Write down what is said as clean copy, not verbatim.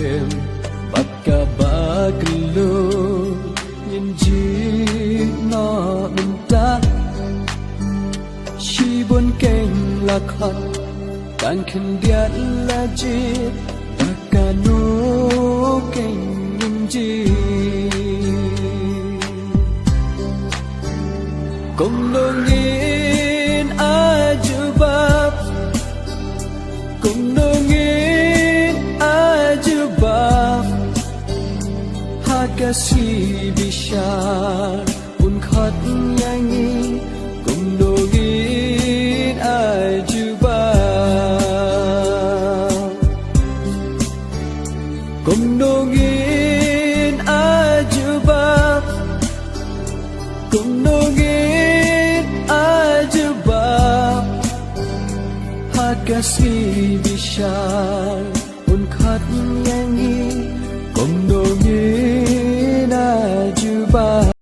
em bắt cả ba cần lô nhìn chi nó mình ta chi buồn keng là khát càng khen điat là chi bắt cả nô keng nhìn chi cùng nông in ajubab cùng nông in ajubab hakasi bishar un khat yangi cùng nông in ajubab cùng nông in ajubab cùng nông in ajubab hakasi bishar un khat yangi